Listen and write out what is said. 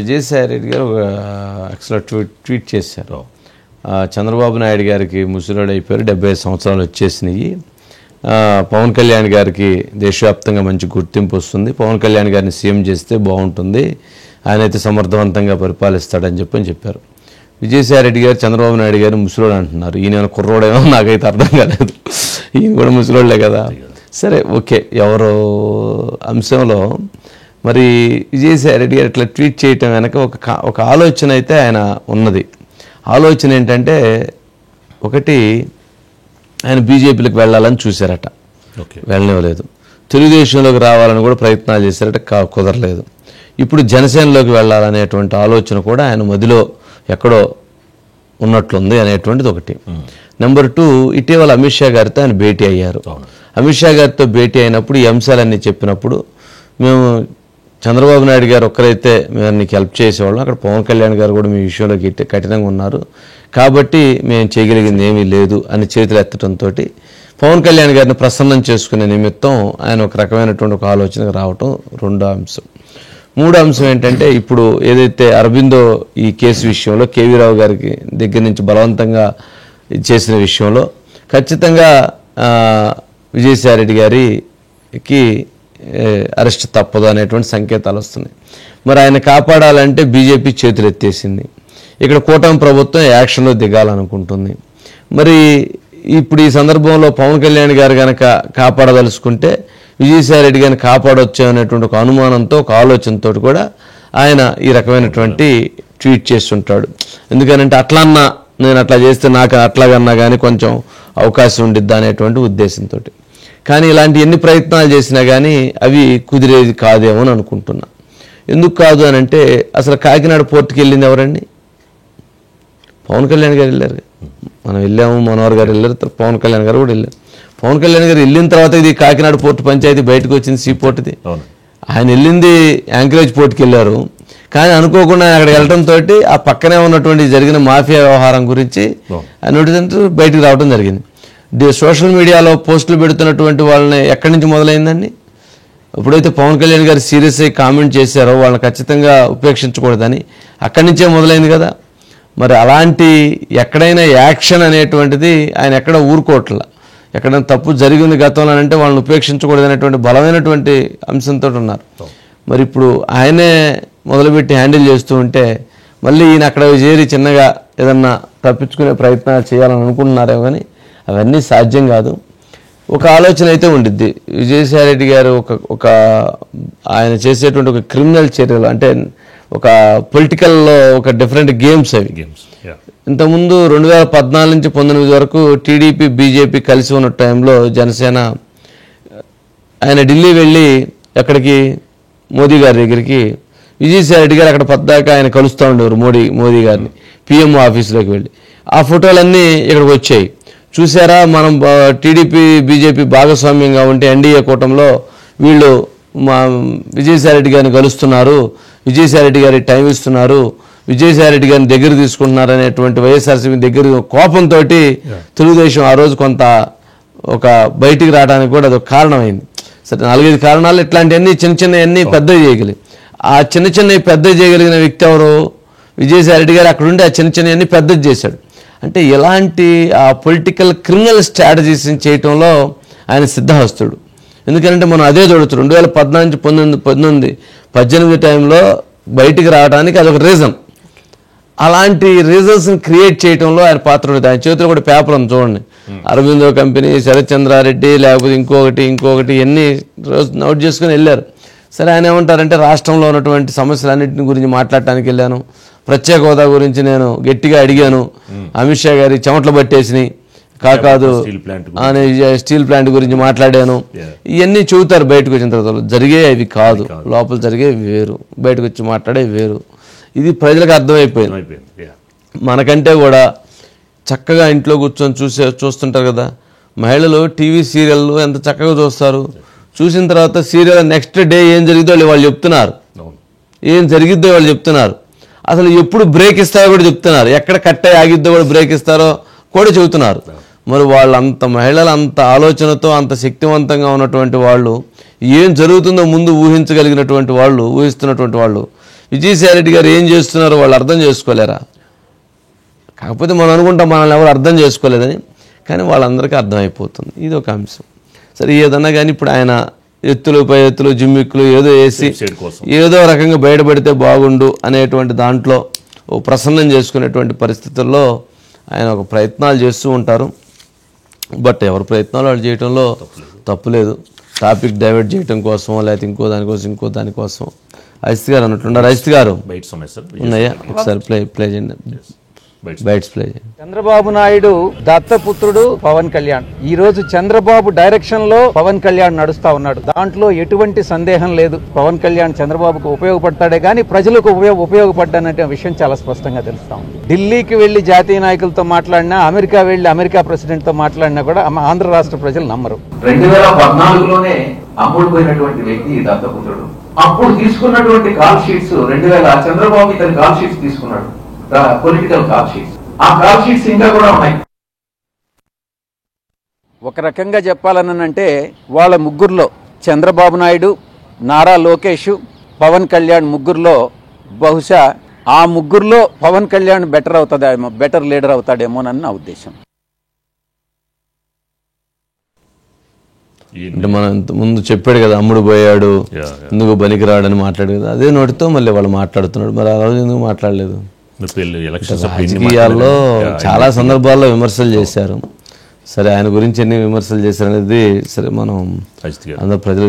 విజయసాయి రెడ్డి గారు ఒక excellent tweet చేశారు. చంద్రబాబు నాయుడు గారికి ముసలోడు అయిపోయారు, 75 సంవత్సరాలు వచ్చేసినాయి. పవన్ కళ్యాణ్ గారికి దేశవ్యాప్తంగా మంచి గుర్తింపు వస్తుంది, పవన్ కళ్యాణ్ గారిని సీఎం చేస్తే బాగుంటుంది, ఆయన అయితే సమర్థవంతంగా పరిపాలిస్తాడని చెప్పారు. విజయసాయి రెడ్డి గారు చంద్రబాబు నాయుడు గారు ముసలోడు అంటున్నారు. ఈయన కుర్రోడేమో నాకైతే అర్థం కాలేదు. ఈయన కూడా ముసలోళ్లే కదా. సరే, ఓకే, ఎవరో అంశంలో మరి విజయసాయి రెడ్డి గారు ఇట్లా ట్వీట్ చేయటం వెనక ఒక ఆలోచన అయితే ఆయన ఉన్నది. ఆలోచన ఏంటంటే, ఒకటి ఆయన బీజేపీలోకి వెళ్ళాలని చూశారట, వెళ్ళనివ్వలేదు. తెలుగుదేశంలోకి రావాలని కూడా ప్రయత్నాలు చేశారట, కుదరలేదు. ఇప్పుడు జనసేనలోకి వెళ్ళాలనేటువంటి ఆలోచన కూడా ఆయన మదిలో ఎక్కడో ఉన్నట్లుంది అనేటువంటిది ఒకటి. నెంబర్ 2, ఇటీవల అమిత్ షా గారితో ఆయన భేటీ అయ్యారు. అమిత్ షా గారితో భేటీ అయినప్పుడు ఈ అంశాలన్నీ చెప్పినప్పుడు, మేము చంద్రబాబు నాయుడు గారు ఒక్కరైతే మేము నీకు హెల్ప్ చేసేవాళ్ళం, అక్కడ పవన్ కళ్యాణ్ గారు కూడా మీ విషయంలో కఠినంగా ఉన్నారు, కాబట్టి మేము చేయగలిగింది ఏమీ లేదు అని చేతులు ఎత్తడంతో పవన్ కళ్యాణ్ గారిని ప్రసన్నం చేసుకునే నిమిత్తం ఆయన ఒక రకమైనటువంటి ఒక ఆలోచనకు రావటం రెండో అంశం. మూడో అంశం ఏంటంటే, ఇప్పుడు ఏదైతే అరబిందో ఈ కేసు విషయంలో కేవీ రావు గారికి దగ్గర నుంచి బలవంతంగా చేసిన విషయంలో ఖచ్చితంగా విజయసాయి రెడ్డి గారికి అరెస్ట్ తప్పదు అనేటువంటి సంకేతాలు వస్తున్నాయి. మరి ఆయన కాపాడాలంటే బీజేపీ చేతులు ఎత్తేసింది, ఇక్కడ కూటమి ప్రభుత్వం యాక్షన్లో దిగాలనుకుంటుంది. మరి ఇప్పుడు ఈ సందర్భంలో పవన్ కళ్యాణ్ గారు కనుక కాపాడదలుచుకుంటే విజయసాయి రెడ్డి గారిని కాపాడొచ్చు అనేటువంటి ఒక అనుమానంతో, ఒక ఆలోచనతో కూడా ఆయన ఈ రకమైనటువంటి ట్వీట్ చేస్తుంటాడు. ఎందుకనంటే, అట్లన్నా నేను అట్లా చేస్తే నాకు అట్లాగన్నా కానీ కొంచెం అవకాశం ఉండిద్దా అనేటువంటి ఉద్దేశంతో. కానీ ఇలాంటి ఎన్ని ప్రయత్నాలు చేసినా కానీ అవి కుదిరేది కాదేమో అని అనుకుంటున్నా. ఎందుకు కాదు అని అంటే, అసలు కాకినాడ పోర్టుకి వెళ్ళింది ఎవరండి? పవన్ కళ్యాణ్ గారు వెళ్ళారు. మనం వెళ్ళాము, మనోహర్ గారు వెళ్ళారు, పవన్ కళ్యాణ్ గారు కూడా వెళ్ళారు. పవన్ కళ్యాణ్ గారు వెళ్ళిన తర్వాత ఇది కాకినాడ పోర్టు పంచాయతీ బయటకు వచ్చింది, సీ పోర్టుది. ఆయన వెళ్ళింది యాంకరేజ్ పోర్టుకి వెళ్ళారు. కానీ అనుకోకుండా అక్కడికి వెళ్ళడంతో ఆ పక్కనే ఉన్నటువంటి జరిగిన మాఫియా వ్యవహారం గురించి నోటీస్ బయటకు రావడం జరిగింది. సోషల్ మీడియాలో పోస్టులు పెడుతున్నటువంటి వాళ్ళని ఎక్కడి నుంచి మొదలైందండి? ఎప్పుడైతే పవన్ కళ్యాణ్ గారు సీరియస్ అయ్యి కామెంట్ చేశారో వాళ్ళని ఖచ్చితంగా ఉపేక్షించకూడదని అక్కడి నుంచే మొదలైంది కదా. మరి అలాంటి ఎక్కడైనా యాక్షన్ అనేటువంటిది ఆయన ఎక్కడ ఊరుకోవట్ల, ఎక్కడైనా తప్పు జరిగింది గతంలో అంటే వాళ్ళని ఉపేక్షించకూడదు అనేటువంటి బలమైనటువంటి అంశంతో ఉన్నారు. మరి ఇప్పుడు ఆయనే మొదలుపెట్టి హ్యాండిల్ చేస్తూ ఉంటే మళ్ళీ ఈయన అక్కడ చేరి చిన్నగా ఏదన్నా తప్పించుకునే ప్రయత్నాలు చేయాలని అనుకుంటున్నారేమో, కానీ అవన్నీ సాధ్యం కాదు. ఒక ఆలోచన అయితే ఉండిద్ది. విజయసాయి రెడ్డి గారు ఒక ఆయన చేసేటువంటి ఒక క్రిమినల్ చర్యలు అంటే ఒక పొలిటికల్లో ఒక డిఫరెంట్ గేమ్స్ అవి. ఇంతకుముందు 2014 నుంచి 2019 వరకు టీడీపీ బీజేపీ కలిసి ఉన్న టైంలో జనసేన ఆయన ఢిల్లీ వెళ్ళి ఎక్కడికి మోదీ గారి దగ్గరికి విజయసాయి రెడ్డి గారు అక్కడ పద్దాకా ఆయన కలుస్తూ ఉండేవారు మోదీ గారిని పిఎంఓ ఆఫీసులోకి వెళ్ళి. ఆ ఫోటోలన్నీ ఇక్కడికి వచ్చాయి. చూసారా, మనం టీడీపీ బీజేపీ భాగస్వామ్యంగా ఉంటే ఎన్డీఏ కూటమిలో వీళ్ళు మా విజయసాయి రెడ్డి గారిని కలుస్తున్నారు, విజయసాయి రెడ్డి గారికి టైం ఇస్తున్నారు, విజయసాయి రెడ్డి గారిని దగ్గర తీసుకుంటున్నారు అనేటువంటి వైఎస్ఆర్సీపీ దగ్గర కోపంతో తెలుగుదేశం ఆ రోజు కొంత ఒక బయటికి రావడానికి కూడా అదొక కారణమైంది. సరే, 4-5 కారణాలు ఇట్లాంటివన్నీ చిన్నవన్నీ పెద్దవి చేయగలిగి, ఆ చిన్నవి పెద్దవి చేయగలిగిన వ్యక్తి ఎవరు? విజయసాయి రెడ్డి గారు అక్కడ ఉండి ఆ చిన్నవన్నీ పెద్దది చేశాడు. అంటే ఇలాంటి ఆ పొలిటికల్ క్రిమినల్ స్ట్రాటజీస్ని చేయటంలో ఆయన సిద్ధహస్తుడు. ఎందుకంటే మనం అదే చూడవచ్చు, 2014 నుంచి 18 టైంలో బయటికి రావడానికి అదొక రీజన్. అలాంటి రీజన్స్ని క్రియేట్ చేయడంలో ఆయన పాత్ర ఉంటుంది. ఆయన చేతిలో కూడా పేపర్ ఉంది చూడండి, అరబిందో కంపెనీ, శరత్ చంద్రారెడ్డి, లేకపోతే ఇంకొకటి ఎన్ని రోజు నోట్ చేసుకుని వెళ్ళారు. సరే, ఆయన ఏమంటారంటే, రాష్ట్రంలో ఉన్నటువంటి సమస్యలన్నింటిని గురించి మాట్లాడటానికి వెళ్ళాను, ప్రత్యేక హోదా గురించి నేను గట్టిగా అడిగాను, అమిత్ షా గారి చెమటలు పట్టేసినాయి, కాకాదు స్టీల్ ప్లాంట్ గురించి మాట్లాడాను, ఇవన్నీ చెబుతారు. బయటకు వచ్చిన తర్వాత జరిగే అవి కాదు, లోపల జరిగే వేరు, బయటకు వచ్చి మాట్లాడే వేరు. ఇది ప్రజలకు అర్థమైపోయింది. మనకంటే కూడా చక్కగా ఇంట్లో కూర్చొని చూస్తుంటారు కదా మహిళలు. టీవీ సీరియళ్ళు ఎంత చక్కగా చూస్తారు. చూసిన తర్వాత సీరియల్ నెక్స్ట్ డే ఏం జరిగిద్దో వాళ్ళు చెప్తున్నారు, ఏం జరిగిద్దో వాళ్ళు చెప్తున్నారు, అసలు ఎప్పుడు బ్రేక్ ఇస్తారో కూడా చెప్తున్నారు, ఎక్కడ కట్ అయ్యి ఆగిద్దో కూడా బ్రేక్ ఇస్తారో కూడా చెబుతున్నారు. మరి వాళ్ళు అంత మహిళలు అంత ఆలోచనతో అంత శక్తివంతంగా ఉన్నటువంటి వాళ్ళు, ఏం జరుగుతుందో ముందు ఊహించగలిగినటువంటి వాళ్ళు, ఊహిస్తున్నటువంటి వాళ్ళు విజయసాయి రెడ్డి గారు ఏం చేస్తున్నారో వాళ్ళు అర్థం చేసుకోలేరా? కాకపోతే మనం అనుకుంటాం మనల్ని ఎవరు అర్థం చేసుకోలేదని, కానీ వాళ్ళందరికీ అర్థమైపోతుంది. ఇది ఒక అంశం. సరే ఏదన్నా కానీ ఇప్పుడు ఆయన ఎత్తులు పై ఎత్తులు జిమ్మిక్కులు ఏదో వేసి ఏదో రకంగా బయటపడితే బాగుండు అనేటువంటి దాంట్లో ఓ ప్రసన్నం చేసుకునేటువంటి పరిస్థితుల్లో ఆయన ఒక ప్రయత్నాలు చేస్తూ ఉంటారు. బట్ ఎవరి ప్రయత్నాలు వాళ్ళు చేయడంలో తప్పులేదు. టాపిక్ డైవర్ట్ చేయడం కోసమో లేకపోతే ఇంకో దానికోసం అజిత్ గారు అన్నట్లున్నారు. అజిత్ గారు ఉన్నాయా? ఒకసారి ప్లే చేయండి. బైట్స్ ప్లే చేయండి. చంద్రబాబు నాయుడు దత్తపుత్రుడు పవన్ కళ్యాణ్. ఈ రోజు చంద్రబాబు డైరెక్షన్ లో పవన్ కళ్యాణ్ నడుస్తా ఉన్నాడు. దాంట్లో ఎటువంటి సందేహం లేదు. పవన్ కళ్యాణ్ చంద్రబాబుకు ఉపయోగపడతాడే గానీ ప్రజలకు ఉపయోగపడ్డాననే విషయం చాలా స్పష్టంగా తెలుస్తా ఉంది. ఢిల్లీకి వెళ్లి జాతీయ నాయకులతో మాట్లాడినా, అమెరికా వెళ్లి అమెరికా ప్రెసిడెంట్ తో మాట్లాడినా కూడా ఆంధ్ర రాష్ట్ర ప్రజలు నమ్మరు. 2014లోనే అమ్ముడు పోయినటువంటి వ్యక్తి దత్తపుత్రుడు. అప్పుడు తీసుకున్నటువంటి కాల్ షీట్స్ 2000 చంద్రబాబు ఇతని కాల్ షీట్స్ తీసుకున్నాడు, పొలిటికల్ కాల్ షీట్స్. ఆ కాల్ షీట్స్ ఇంకా కూడా ఉన్నాయి. ఒక రకంగా చెప్పాలనంటే వాళ్ళ ముగ్గురులో చంద్రబాబు నాయుడు, నారా లోకేష్, పవన్ కళ్యాణ్ ముగ్గురులో బహుశా ఆ ముగ్గురులో పవన్ కళ్యాణ్ బెటర్ లీడర్ అవుతాడేమోనని నా ఉద్దేశం. అంటే మనం ముందు చెప్పాడు కదా, అమ్ముడు పోయాడు ఎందుకు బలికిరాడని మాట్లాడు కదా, అదే నోటితో మళ్ళీ వాళ్ళు మాట్లాడుతున్నాడు. మరి ఆ రోజు ఎందుకు మాట్లాడలేదు? రాజకీయాల్లో చాలా సందర్భాల్లో విమర్శలు చేశారు. సరే ఆయన గురించి ఎన్ని విమర్శలు చేశారు అనేది సరే మనం అందరూ ప్రజలు